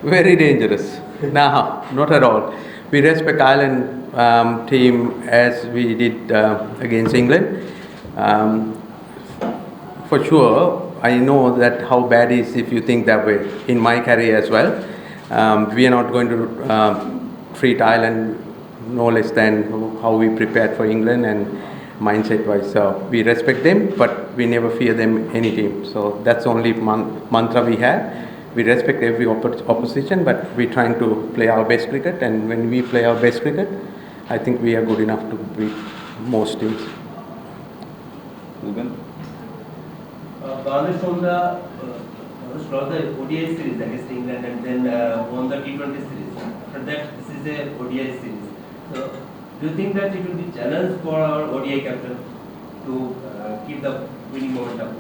Very dangerous. No, not at all. We respect Ireland team as we did against England. Um, for sure, I know that how bad is if you think that way. In my career as well, we are not going to treat Ireland no less than how we prepared for England and mindset-wise. So we respect them, but we never fear them any team. So that's the only mantra we have. We respect every opposition, but we're trying to play our best cricket. And when we play our best cricket, I think we are good enough to beat most teams. Ruben? Bangladesh won the ODI series against England and then won the T20 series. After that, this is a ODI series. So, do you think that it will be challenge for our ODI captain to keep the winning momentum?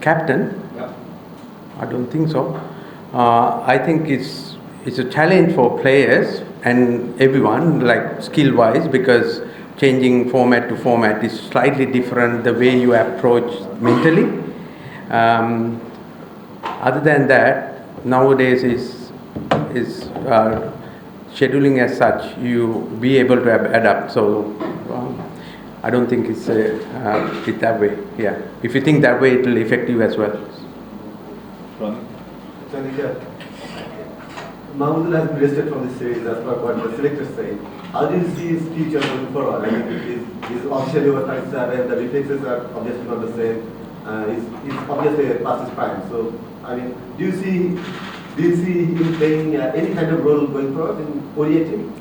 Captain? Yeah. I don't think so. I think it's a challenge for players and everyone, like skill-wise, because changing format to format is slightly different the way you approach mentally. Other than that, nowadays is scheduling as such, you be able to adapt. So I don't think it's that way. Yeah, if you think that way, it will affect you as well. Ronnie? Mahmood has been listed from this series as per what the selectors say. How do you see his future going forward? I mean, he's officially over 37, the reflexes are obviously not the same. He's obviously past his prime. So, I mean, do you see him playing any kind of role going forward in ODI team?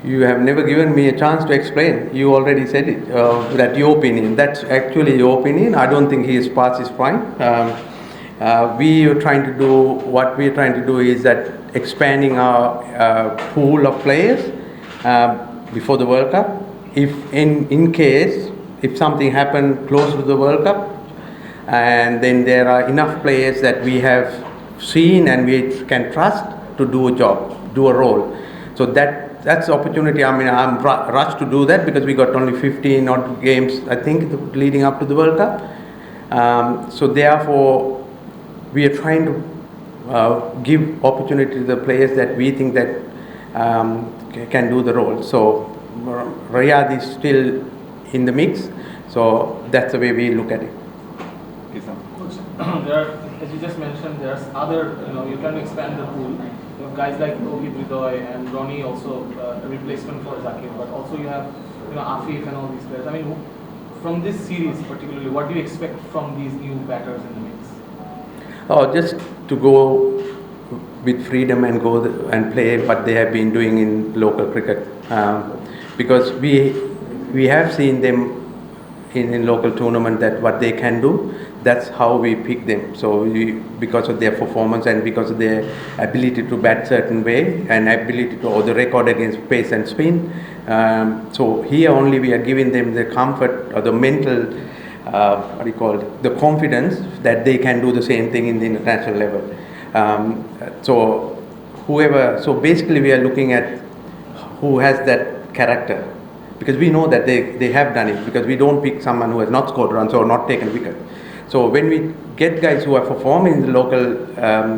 You have never given me a chance to explain. You already said it. That your opinion. That's actually your opinion. I don't think he is past his prime. We are trying to do what we are trying to do is that expanding our pool of players before the World Cup. If in case if something happened close to the World Cup, and then there are enough players that we have seen and we can trust to do a job, do a role. So that's the opportunity. I mean, I'm rushed to do that because we got only 15 odd games, I think, leading up to the World Cup. So therefore, we are trying to give opportunity to the players that we think that can do the role. So Riyad is still in the mix. So that's the way we look at it. There are, as you just mentioned, there's other, you can expand the pool. You have guys like Rohit Ridoy and Ronnie also a replacement for Zakir, but also you have, Afif and all these players. I mean, from this series particularly, what do you expect from these new batters in the mix? Oh, just to go with freedom and go and play what they have been doing in local cricket, because we have seen them in local tournament that what they can do. That's how we pick them. So because of their performance and because of their ability to bat certain way and ability to or the record against pace and spin. So here only we are giving them the comfort or the mental, the confidence that they can do the same thing in the international level. So basically we are looking at who has that character, because we know that they have done it, because we don't pick someone who has not scored runs or not taken wicket. So when we get guys who are performing in the local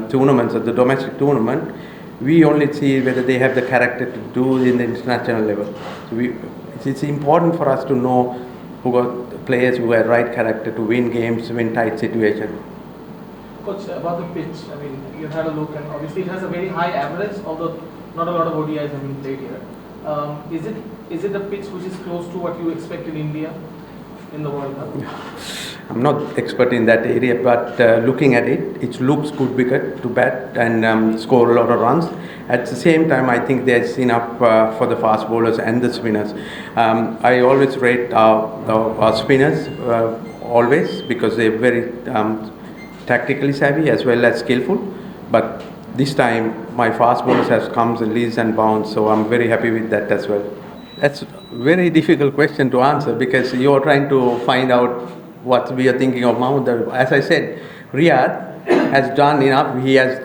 tournaments or the domestic tournament, we only see whether they have the character to do it in the international level. So it's important for us to know who are players who have right character to win games, win tight situations. Coach, about the pitch, I mean, you've had a look and obviously it has a very high average, although not a lot of ODIs have been played here. Is it a pitch which is close to what you expect in India in the World Cup? I'm not expert in that area, but looking at it, it looks good wicket to bat and score a lot of runs. At the same time, I think there's enough for the fast bowlers and the spinners. I always rate our spinners always, because they're very tactically savvy as well as skillful. But this time, my fast bowlers has comes in leads and bounds, so I'm very happy with that as well. That's a very difficult question to answer, because you're trying to find out what we are thinking of Mahmood. As I said, Riyad has done enough. He has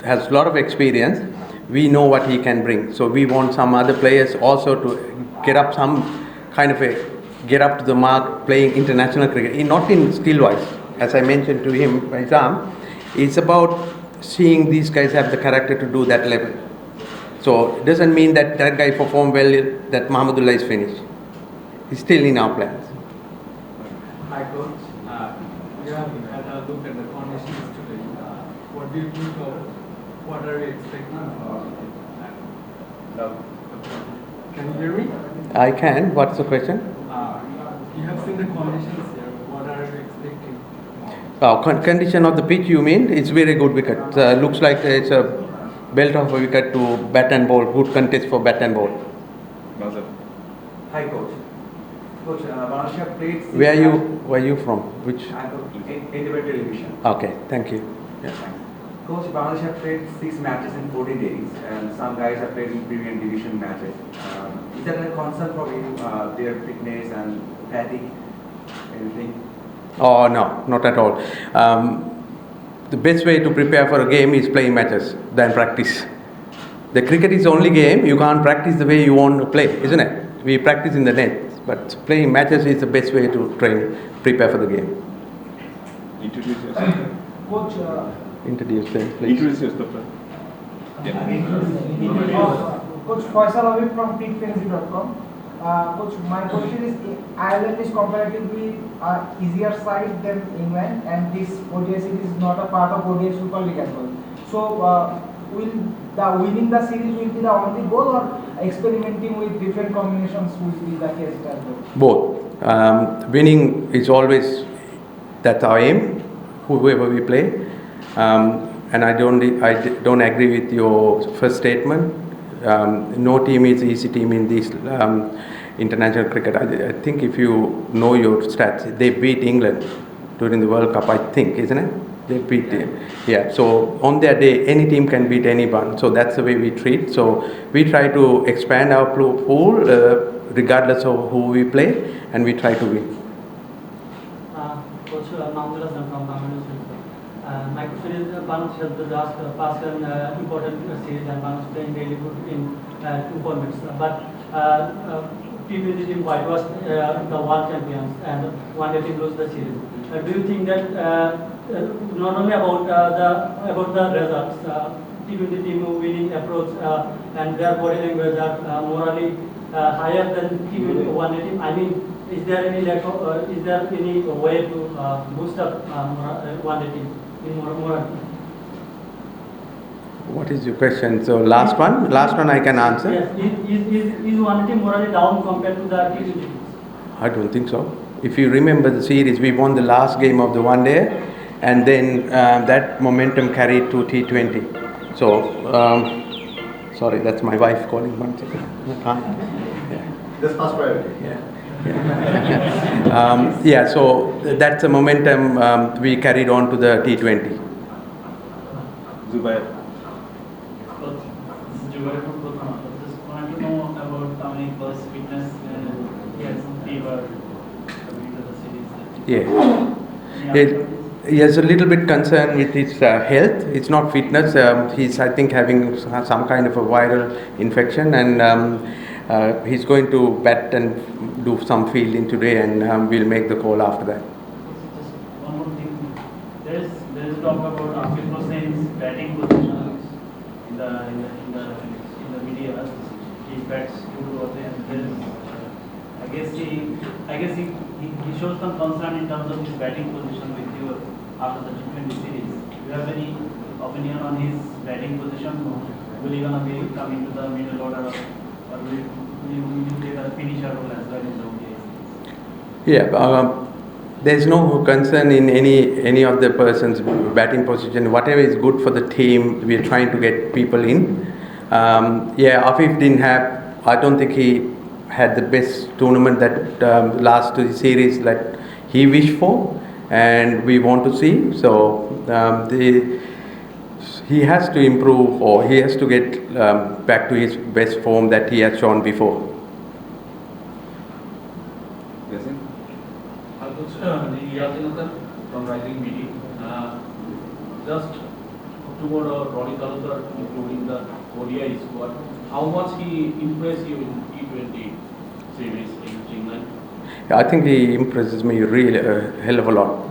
a lot of experience. We know what he can bring. So we want some other players also to get up get up to the mark playing international cricket. Not in skill-wise. As I mentioned to him, Isam, it's about seeing these guys have the character to do that level. So it doesn't mean that that guy performed well, that Mahmudullah is finished. He's still in our plans. Hi coach, we have had a look at the conditions today. What do you think of what are we expecting? Can you hear me? I can. What's the question? You have seen the conditions here. What are we expecting? Condition of the pitch, you mean? It's very good wicket. Looks like it's a belt of a wicket to bat and ball. Good contest for bat and ball. Nazar. Hi, coach. Coach, Bangladesh have played. Where are you from? Which? I'm from Independent Television. Okay, thank you. Yeah. Coach, Bangladesh have played 6 matches in 14 days, and some guys have played in Premium Division matches. Is that a concern for you? Their fitness and fatigue, anything? Oh no, not at all. The best way to prepare for a game is playing matches than practice. The cricket is the only game you can't practice the way you want to play, isn't it? We practice in the net, but playing matches is the best way to prepare for the game. Introduce yourself. Coach, Introduce them, please. Introduce yourself. Coach Faisal Habib from PeakFantasy.com. Coach, my question is, Ireland is comparatively easier side than England, and this ODI series is not a part of ODI Super League as well. So, will the winning the series will be the only goal, or experimenting with different combinations will be the case as well? Both. Winning is always, that's our aim, whoever we play. And I don't agree with your first statement. No team is easy team in this international cricket. I think if you know your stats, they beat England during the World Cup, I think, isn't it? They beat them. Yeah, so on their day, any team can beat anyone. So that's the way we treat. So we try to expand our pool regardless of who we play, and we try to win. Coach Mahmoud Hassan from Bangladesh. My question is, Bangladesh has just passed an important series, and Bangladesh playing really good in 2 formats. But T20 team whitewashed the world champions, and one day team lose the series. Do you think that not only about the results, T20 team winning approach and their body language are morally higher than T20 one day team? I mean, is there any way to boost up one day team in morality? What is your question? So last one I can answer. Yes, is one day team morally down compared to the T20 teams? I don't think so. If you remember the series, we won the last game of the one day, and then that momentum carried to T20. So, sorry, that's my wife calling 1 second. I can't. Yeah. Just first priority. Yeah, so that's the momentum we carried on to the T20. Zubair. This is Jubair from Kolkata. Just want to know about Dominic's fitness. He had some fever coming to the series. Yeah. He has a little bit concern with his health. It's not fitness. He's, I think, having some kind of a viral infection, and he's going to bat and do some fielding today, and we'll make the call after that. Just one more thing. There is talk about Afif Hussain's batting position in the media. He bats 2 or 3, and there is, I guess he shows some concern in terms of his batting position with you after the T20 series. Do you have any opinion on his batting position? Will he gonna be coming to the middle order, or will he take a finisher role as well in the ODI series? Yeah, there's no concern in any of the person's batting position. Whatever is good for the team, we are trying to get people in. Afif didn't have. I don't think he had the best tournament that last series that he wished for, and we want to see. So he has to improve, or he has to get back to his best form that he has shown before. Yasin. Yasin from Rising BD. Just tomorrow, Ronnie Talutar, including the ODI squad, how much he impressed you in T20 series in England? I think he impresses me really a hell of a lot,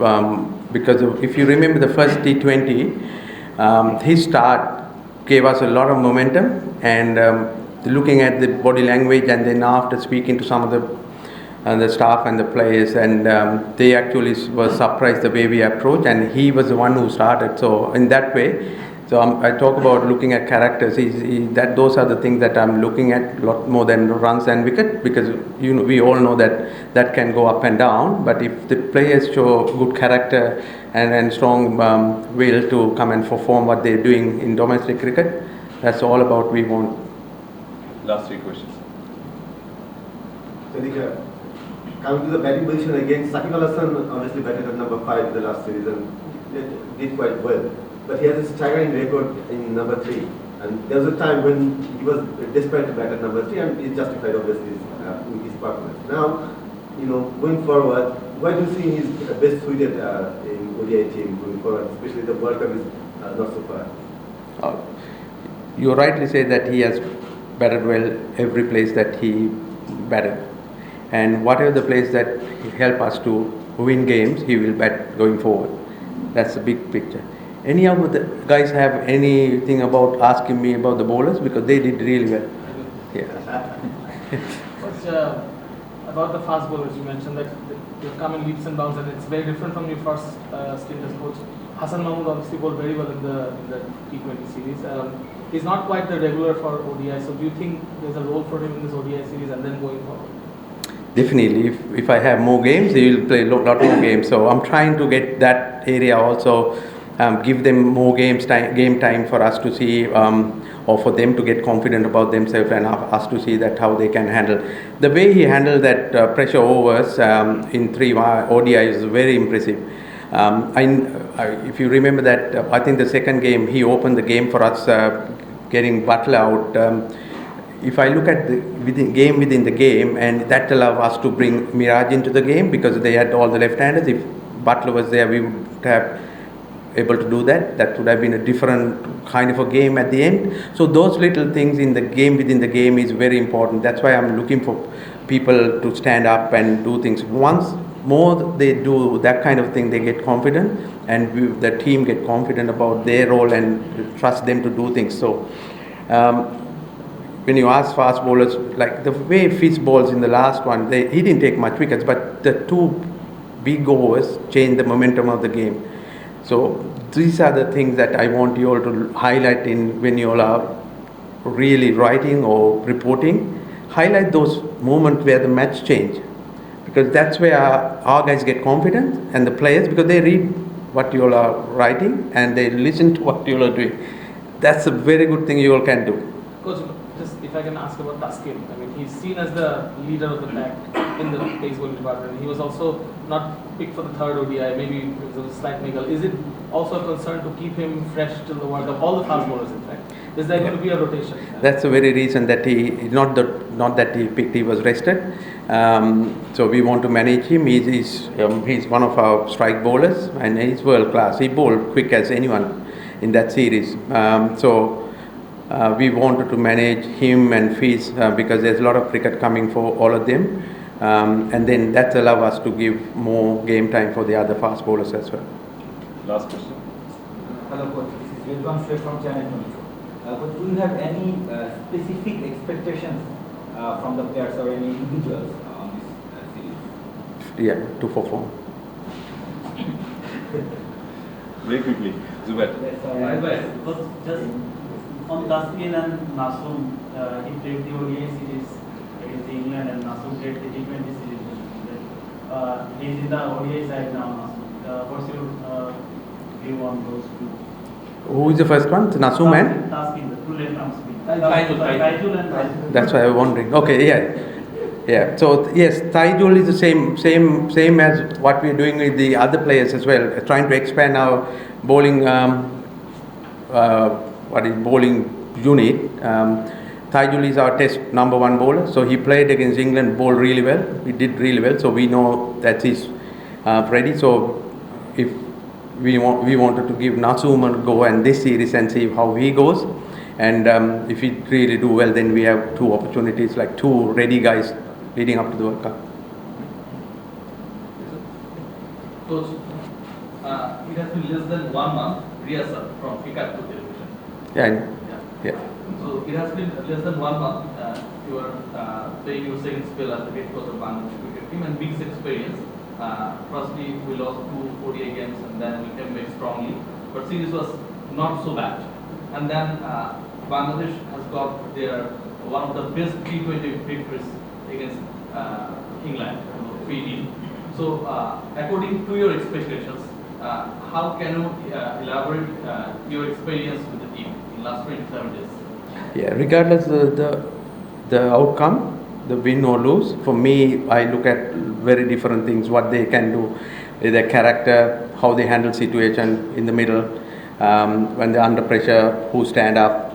because if you remember the first T20, His start gave us a lot of momentum, and looking at the body language, and then after speaking to some of the staff and the players, and they actually were surprised the way we approach, and he was the one who started. So in that way, so I talk about looking at characters. Those are the things that I'm looking at a lot more than runs and wicket, because we all know that can go up and down. But if the players show good character and strong will to come and perform what they're doing in domestic cricket, that's all about we want. Last 3 questions. Sadika, coming to the batting position again, Shakib Al Hasan obviously batted at number 5 in the last series and did quite well. But he has a staggering record in number 3. And there was a time when he was desperate to bat at number 3, and he justified obviously in his performance. Now, going forward, why do you see he's best suited in ODI team going forward, especially the World Cup is not so far? You rightly say that he has batted well every place that he batted, and whatever the place that help us to win games, he will bat going forward. That's the big picture. Any of the guys have anything about asking me about the bowlers, because they did really well? What's about the fast bowlers? You mentioned that they come in leaps and bounds, and it's very different from your first stint as coach. Hassan Mahmood obviously bowled very well in the T20 series. He's not quite the regular for ODI, so do you think there's a role for him in this ODI series and then going forward? Definitely. If I have more games, he will play a lot more games. So I'm trying to get that area also, give them more game time for us to see, or for them to get confident about themselves, and us to see that how they can handle. The way he handled that pressure overs in 3 ODI is very impressive. If you remember that, I think the second game he opened the game for us, getting Butler out. If I look at the within the game, and that allowed us to bring Miraj into the game, because they had all the left-handers. If Butler was there, we would have able to do that. That would have been a different kind of a game at the end. So those little things in the game, within the game, is very important. That's why I'm looking for people to stand up and do things. Once more they do that kind of thing, they get confident, and the team get confident about their role and trust them to do things. So when you ask fast bowlers, like the way Fitz bowls in the last one, he didn't take much wickets, but the 2 big overs changed the momentum of the game. So these are the things that I want you all to highlight when you all are really writing or reporting. Highlight those moments where the match changed, because that's where our guys get confident, and the players, because they read what you all are writing and they listen to what you all are doing. That's a very good thing you all can do. Coach, just if I can ask about Taskin, I mean, he's seen as the leader of the pack in the pace bowling department. He was also not picked for the 3rd ODI, maybe it was a slight niggle. Is it also a concern to keep him fresh till the World Cup? All the fast bowlers, in fact. Is there going to be a rotation? That's the very reason that not that he picked, he was rested. So we want to manage him. He's one of our strike bowlers, and he's world class. He bowled quick as anyone in that series. We wanted to manage him and Fitz, because there's a lot of cricket coming for all of them, and then that allows us to give more game time for the other fast bowlers as well. Last question. Hello coach, this is Ridwan Sheikh from Channel 24. But do you have any specific expectations from the players or any individuals on this series? Yeah, 2 for 4. Very quickly, Zubair. Just on Taskin and Nasum, he played the ODI series against England, and Nasum played the T20 series. He's in the ODI side now, Nasum. What's your view on those 2? Who is the first one? Nasum and? Taskin, the 2 left-arm spin. Taijul and Taijul. That's why I'm wondering. Okay, yeah. So yes, Taijul is the same as what we're doing with the other players as well, trying to expand our bowling. Bowling unit. Taijul is our test number 1 bowler, so he played against England, bowled really well. He did really well, so we know that he's ready. So if we wanted to give Nasum a go and this series and see how he goes, and if he really do well, then we have 2 opportunities, like 2 ready guys leading up to the World Cup. Coach, it has been less than 1 month rehearsal from Picard to television. Yeah, I know. Yeah. Yeah. So it has been less than 1 month. You are playing your second spell as the head coach of Bangladesh cricket team and mixed experience. Firstly, we lost 2 ODI games and then we came back strongly. But series was not so bad. And then Bangladesh has got their one of the best T20 victories against England, Fiji. So, according to your expectations, how can you elaborate your experience with the team in last 27 days? Yeah, regardless of the outcome, the win or lose, for me, I look at very different things, what they can do, their character, how they handle situation in the middle, when they're under pressure, who stand up.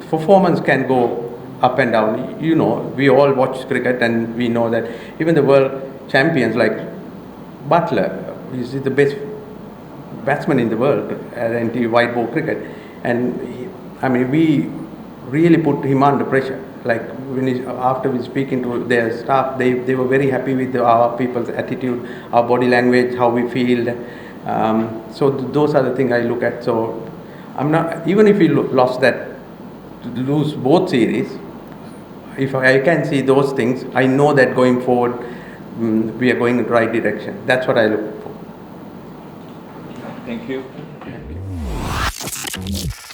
Performance can go up and down. You know, we all watch cricket and we know that even the world champions like Butler is the best batsman in the world at white ball cricket, and we really put him under pressure. Like after we speaking to their staff, they were very happy with our people's attitude, our body language, how we feel. So those are the things I look at. So I'm not, even if we lose both series, if I can see those things, I know that going forward we are going in the right direction. That's what I look for. Thank you. Thank you.